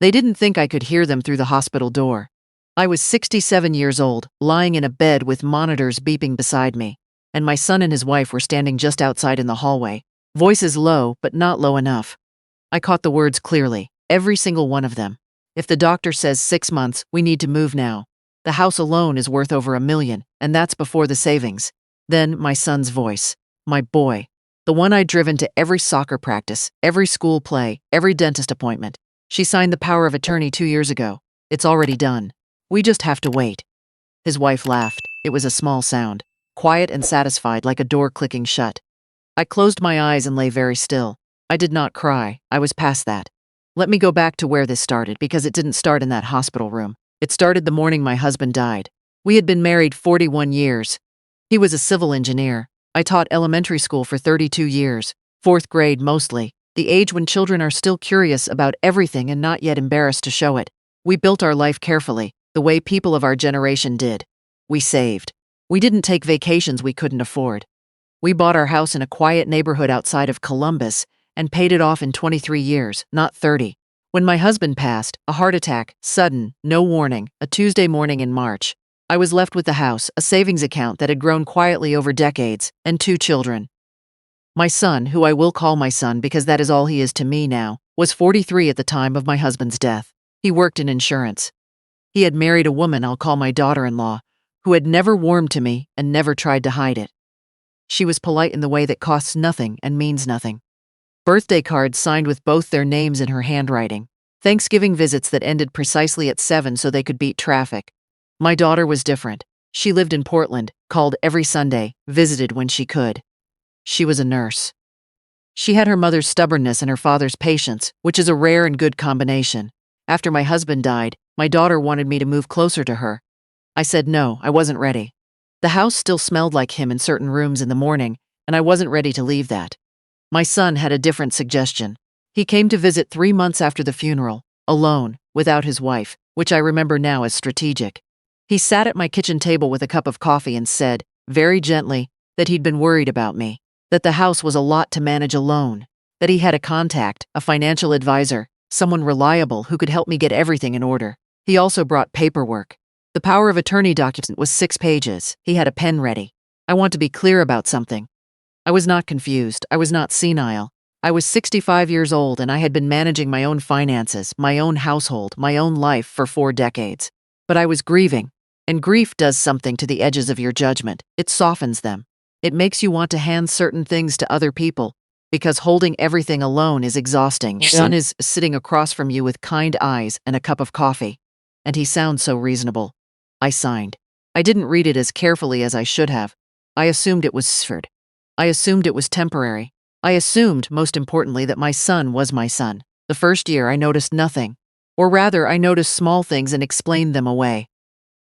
They didn't think I could hear them through the hospital door. I was 67 years old, lying in a bed with monitors beeping beside me, and my son and his wife were standing just outside in the hallway, voices low but not low enough. I caught the words clearly, every single one of them. If the doctor says 6 months, we need to move now. The house alone is worth over $1 million, and that's before the savings. Then my son's voice. My boy. The one I'd driven to every soccer practice, every school play, every dentist appointment. She signed the power of attorney 2 years ago. It's already done. We just have to wait. His wife laughed. It was a small sound, quiet and satisfied like a door clicking shut. I closed my eyes and lay very still. I did not cry. I was past that. Let me go back to where this started, because it didn't start in that hospital room. It started the morning my husband died. We had been married 41 years. He was a civil engineer. I taught elementary school for 32 years, 4th grade mostly, the age when children are still curious about everything and not yet embarrassed to show it. We built our life carefully, the way people of our generation did. We saved. We didn't take vacations we couldn't afford. We bought our house in a quiet neighborhood outside of Columbus and paid it off in 23 years, not 30. When my husband passed, a heart attack, sudden, no warning, a Tuesday morning in March, I was left with the house, a savings account that had grown quietly over decades, and 2 children. My son, who I will call my son because that is all he is to me now, was 43 at the time of my husband's death. He worked in insurance. He had married a woman I'll call my daughter-in-law, who had never warmed to me and never tried to hide it. She was polite in the way that costs nothing and means nothing. Birthday cards signed with both their names in her handwriting. Thanksgiving visits that ended precisely at 7 so they could beat traffic. My daughter was different. She lived in Portland, called every Sunday, visited when she could. She was a nurse. She had her mother's stubbornness and her father's patience, which is a rare and good combination. After my husband died, my daughter wanted me to move closer to her. I said no, I wasn't ready. The house still smelled like him in certain rooms in the morning, and I wasn't ready to leave that. My son had a different suggestion. He came to visit 3 months after the funeral, alone, without his wife, which I remember now as strategic. He sat at my kitchen table with a cup of coffee and said, very gently, that he'd been worried about me, that the house was a lot to manage alone, that he had a contact, a financial advisor, someone reliable who could help me get everything in order. He also brought paperwork. The power of attorney document was 6 pages. He had a pen ready. I want to be clear about something. I was not confused. I was not senile. I was 65 years old and I had been managing my own finances, my own household, my own life for 4 decades. But I was grieving. And grief does something to the edges of your judgment. It softens them. It makes you want to hand certain things to other people, because holding everything alone is exhausting. Your son is sitting across from you with kind eyes and a cup of coffee. And he sounds so reasonable. I signed. I didn't read it as carefully as I should have. I assumed it was sfred. I assumed it was temporary. I assumed, most importantly, that my son was my son. The first year I noticed nothing. Or rather, I noticed small things and explained them away.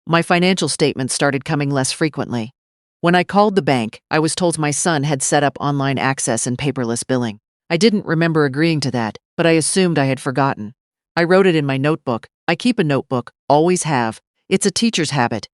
My financial statements started coming less frequently. When I called the bank, I was told my son had set up online access and paperless billing. I didn't remember agreeing to that, but I assumed I had forgotten. I wrote it in my notebook. I keep a notebook, always have. It's a teacher's habit.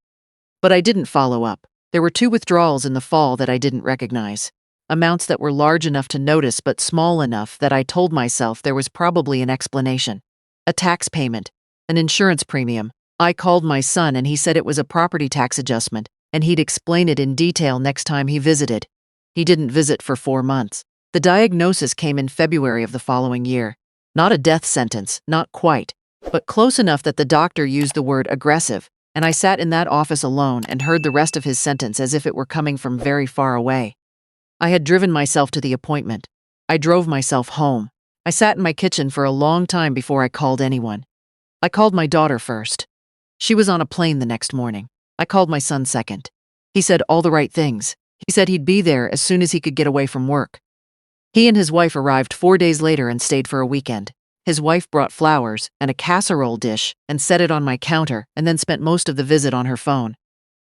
But I didn't follow up. There were 2 withdrawals in the fall that I didn't recognize. Amounts that were large enough to notice but small enough that I told myself there was probably an explanation. A tax payment. An insurance premium. I called my son and he said it was a property tax adjustment, and he'd explain it in detail next time he visited. He didn't visit for 4 months. The diagnosis came in February of the following year. Not a death sentence, not quite, but close enough that the doctor used the word aggressive, and I sat in that office alone and heard the rest of his sentence as if it were coming from very far away. I had driven myself to the appointment. I drove myself home. I sat in my kitchen for a long time before I called anyone. I called my daughter first. She was on a plane the next morning. I called my son second. He said all the right things. He said he'd be there as soon as he could get away from work. He and his wife arrived 4 days later and stayed for a weekend. His wife brought flowers and a casserole dish and set it on my counter and then spent most of the visit on her phone.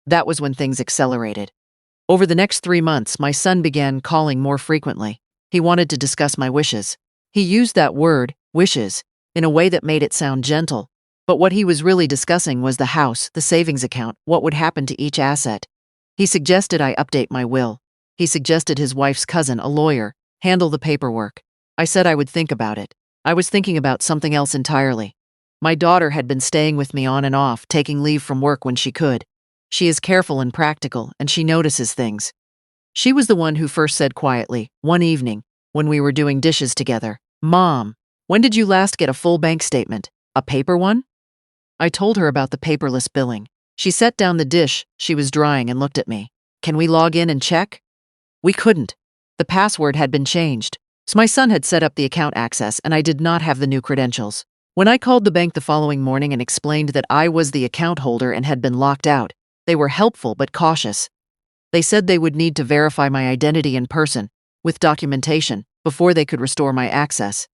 That was when things accelerated. Over the next 3 months, my son began calling more frequently. He wanted to discuss my wishes. He used that word, wishes, in a way that made it sound gentle. But what he was really discussing was the house, the savings account, what would happen to each asset. He suggested I update my will. He suggested his wife's cousin, a lawyer, handle the paperwork. I said I would think about it. I was thinking about something else entirely. My daughter had been staying with me on and off, taking leave from work when she could. She is careful and practical, and she notices things. She was the one who first said quietly, one evening, when we were doing dishes together, "Mom, when did you last get a full bank statement? A paper one?" I told her about the paperless billing. She set down the dish she was drying and looked at me. "Can we log in and check?" We couldn't. The password had been changed. So my son had set up the account access and I did not have the new credentials. When I called the bank the following morning and explained that I was the account holder and had been locked out, they were helpful but cautious. They said they would need to verify my identity in person, with documentation, before they could restore my access.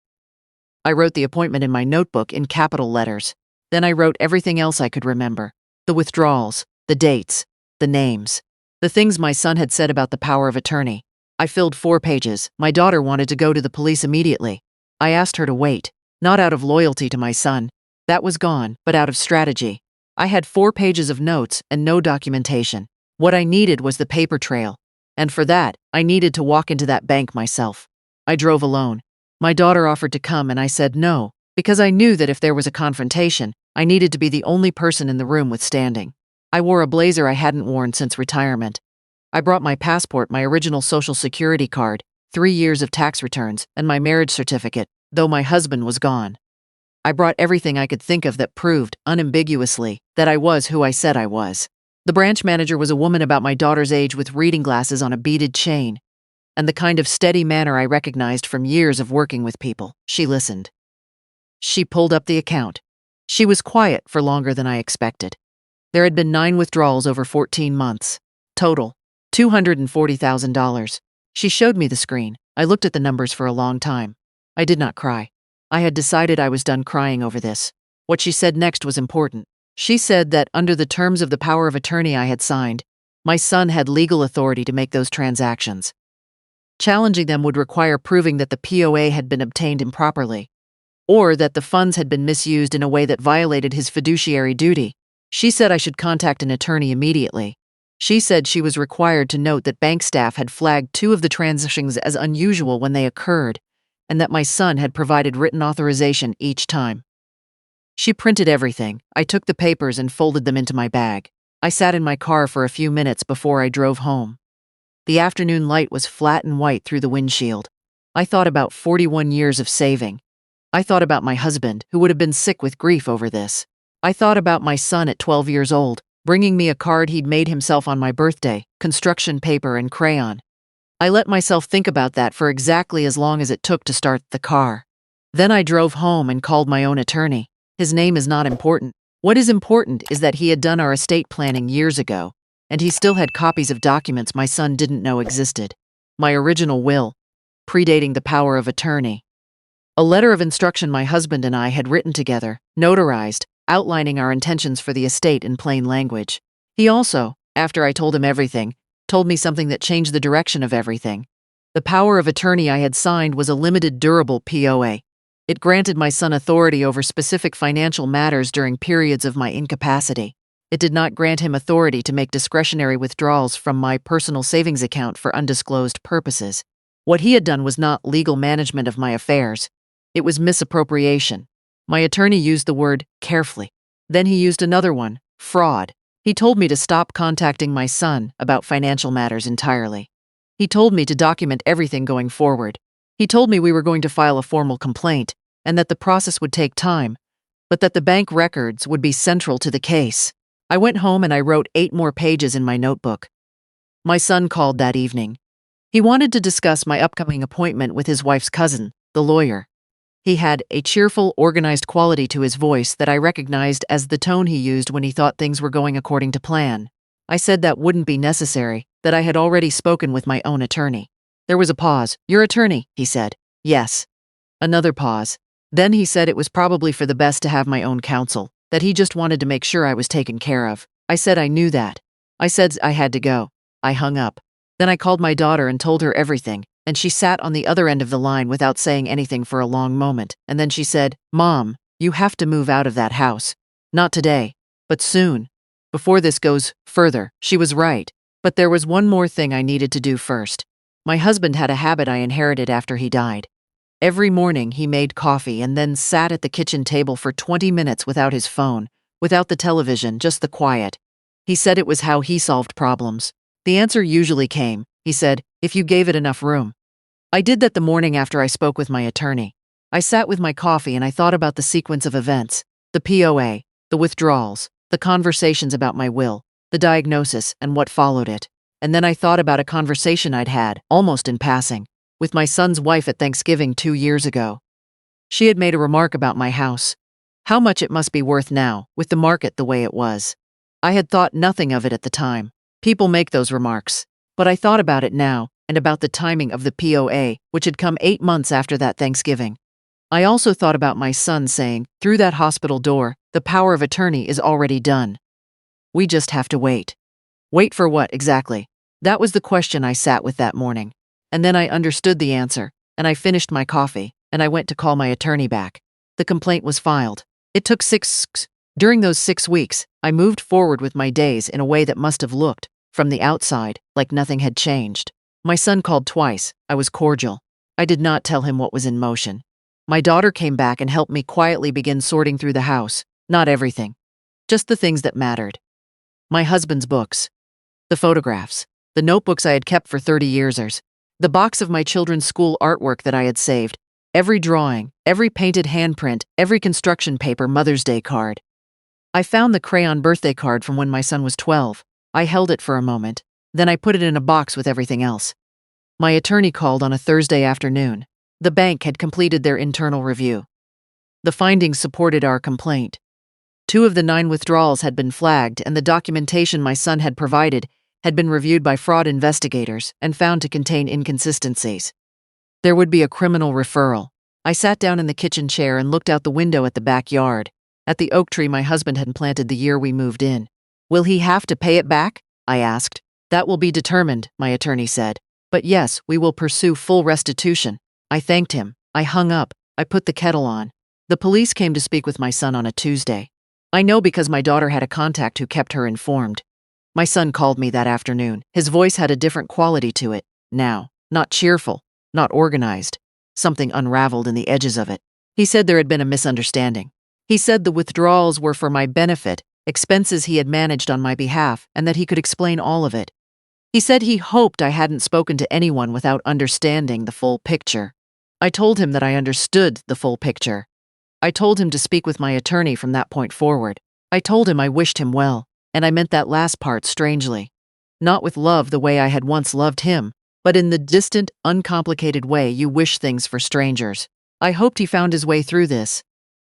I wrote the appointment in my notebook in capital letters. Then I wrote everything else I could remember. The withdrawals, the dates, the names, the things my son had said about the power of attorney. I filled 4 pages. My daughter wanted to go to the police immediately. I asked her to wait, not out of loyalty to my son. That was gone, but out of strategy. I had 4 pages of notes and no documentation. What I needed was the paper trail. And for that, I needed to walk into that bank myself. I drove alone. My daughter offered to come and I said no, because I knew that if there was a confrontation, I needed to be the only person in the room withstanding. I wore a blazer I hadn't worn since retirement. I brought my passport, my original Social Security card, 3 years of tax returns, and my marriage certificate, though my husband was gone. I brought everything I could think of that proved, unambiguously, that I was who I said I was. The branch manager was a woman about my daughter's age with reading glasses on a beaded chain, and the kind of steady manner I recognized from years of working with people. She listened. She pulled up the account. She was quiet for longer than I expected. There had been 9 withdrawals over 14 months. Total, $240,000. She showed me the screen. I looked at the numbers for a long time. I did not cry. I had decided I was done crying over this. What she said next was important. She said that under the terms of the power of attorney I had signed, my son had legal authority to make those transactions. Challenging them would require proving that the POA had been obtained improperly, or that the funds had been misused in a way that violated his fiduciary duty. She said I should contact an attorney immediately. She said she was required to note that bank staff had flagged 2 of the transactions as unusual when they occurred, and that my son had provided written authorization each time. She printed everything. I took the papers and folded them into my bag. I sat in my car for a few minutes before I drove home. The afternoon light was flat and white through the windshield. I thought about 41 years of saving. I thought about my husband, who would have been sick with grief over this. I thought about my son at 12 years old, bringing me a card he'd made himself on my birthday, construction paper and crayon. I let myself think about that for exactly as long as it took to start the car. Then I drove home and called my own attorney. His name is not important. What is important is that he had done our estate planning years ago, and he still had copies of documents my son didn't know existed. My original will, predating the power of attorney. A letter of instruction my husband and I had written together, notarized, outlining our intentions for the estate in plain language. He also, after I told him everything, told me something that changed the direction of everything. The power of attorney I had signed was a limited durable POA. It granted my son authority over specific financial matters during periods of my incapacity. It did not grant him authority to make discretionary withdrawals from my personal savings account for undisclosed purposes. What he had done was not legal management of my affairs. It was misappropriation. My attorney used the word carefully. Then he used another one, fraud. He told me to stop contacting my son about financial matters entirely. He told me to document everything going forward. He told me we were going to file a formal complaint and that the process would take time, but that the bank records would be central to the case. I went home and I wrote 8 more pages in my notebook. My son called that evening. He wanted to discuss my upcoming appointment with his wife's cousin, the lawyer. He had a cheerful, organized quality to his voice that I recognized as the tone he used when he thought things were going according to plan. I said that wouldn't be necessary, that I had already spoken with my own attorney. There was a pause. "Your attorney," he said. "Yes." Another pause. Then he said it was probably for the best to have my own counsel, that he just wanted to make sure I was taken care of. I said I knew that. I said I had to go. I hung up. Then I called my daughter and told her everything, and she sat on the other end of the line without saying anything for a long moment, and then she said, "Mom, you have to move out of that house. Not today, but soon. Before this goes further." She was right, but there was one more thing I needed to do first. My husband had a habit I inherited after he died. Every morning he made coffee and then sat at the kitchen table for 20 minutes without his phone, without the television, just the quiet. He said it was how he solved problems. The answer usually came, he said, if you gave it enough room. I did that the morning after I spoke with my attorney. I sat with my coffee and I thought about the sequence of events, the POA, the withdrawals, the conversations about my will, the diagnosis, and what followed it. And then I thought about a conversation I'd had, almost in passing, with my son's wife at Thanksgiving 2 years ago. She had made a remark about my house. How much it must be worth now, with the market the way it was. I had thought nothing of it at the time. People make those remarks. But I thought about it now, and about the timing of the POA, which had come 8 months after that Thanksgiving. I also thought about my son saying, through that hospital door, the power of attorney is already done. We just have to wait. Wait for what, exactly? That was the question I sat with that morning. And then I understood the answer, and I finished my coffee, and I went to call my attorney back. The complaint was filed. It took 6 weeks. During those 6 weeks, I moved forward with my days in a way that must have looked, from the outside, like nothing had changed. My son called twice. I was cordial. I did not tell him what was in motion. My daughter came back and helped me quietly begin sorting through the house. Not everything. Just the things that mattered. My husband's books. The photographs. The notebooks I had kept for 30 years. The box of my children's school artwork that I had saved. Every drawing, every painted handprint, every construction paper Mother's Day card. I found the crayon birthday card from when my son was 12. I held it for a moment. Then I put it in a box with everything else. My attorney called on a Thursday afternoon. The bank had completed their internal review. The findings supported our complaint. 2 of the 9 withdrawals had been flagged, and the documentation my son had provided had been reviewed by fraud investigators and found to contain inconsistencies. There would be a criminal referral. I sat down in the kitchen chair and looked out the window at the backyard, at the oak tree my husband had planted the year we moved in. Will he have to pay it back? I asked. That will be determined, my attorney said. But yes, we will pursue full restitution. I thanked him. I hung up. I put the kettle on. The police came to speak with my son on a Tuesday. I know because my daughter had a contact who kept her informed. My son called me that afternoon. His voice had a different quality to it, now. Not cheerful, not organized. Something unraveled in the edges of it. He said there had been a misunderstanding. He said the withdrawals were for my benefit, expenses he had managed on my behalf, and that he could explain all of it. He said he hoped I hadn't spoken to anyone without understanding the full picture. I told him that I understood the full picture. I told him to speak with my attorney from that point forward. I told him I wished him well, and I meant that last part strangely. Not with love the way I had once loved him, but in the distant, uncomplicated way you wish things for strangers. I hoped he found his way through this.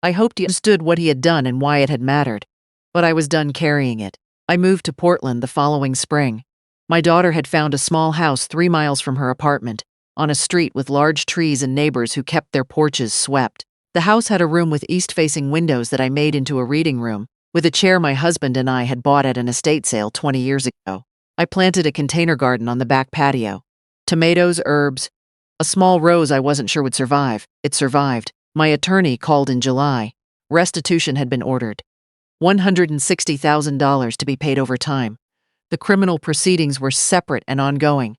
I hoped he understood what he had done and why it had mattered. But I was done carrying it. I moved to Portland the following spring. My daughter had found a small house 3 miles from her apartment, on a street with large trees and neighbors who kept their porches swept. The house had a room with east-facing windows that I made into a reading room, with a chair my husband and I had bought at an estate sale 20 years ago. I planted a container garden on the back patio. Tomatoes, herbs, a small rose I wasn't sure would survive. It survived. My attorney called in July. Restitution had been ordered. $160,000 to be paid over time. The criminal proceedings were separate and ongoing.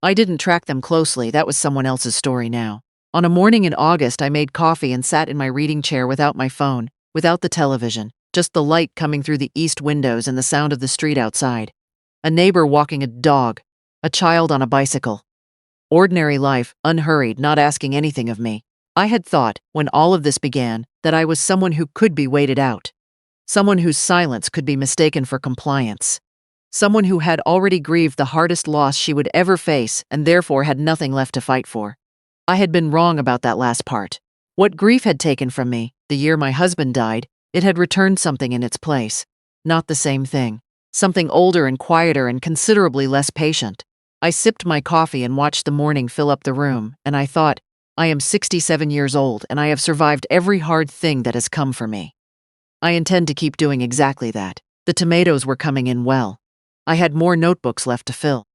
I didn't track them closely, that was someone else's story now. On a morning in August, I made coffee and sat in my reading chair without my phone, without the television, just the light coming through the east windows and the sound of the street outside. A neighbor walking a dog, a child on a bicycle. Ordinary life, unhurried, not asking anything of me. I had thought, when all of this began, that I was someone who could be waited out. Someone whose silence could be mistaken for compliance. Someone who had already grieved the hardest loss she would ever face and therefore had nothing left to fight for. I had been wrong about that last part. What grief had taken from me, the year my husband died, it had returned something in its place. Not the same thing. Something older and quieter and considerably less patient. I sipped my coffee and watched the morning fill up the room, and I thought, I am 67 years old and I have survived every hard thing that has come for me. I intend to keep doing exactly that. The tomatoes were coming in well. I had more notebooks left to fill.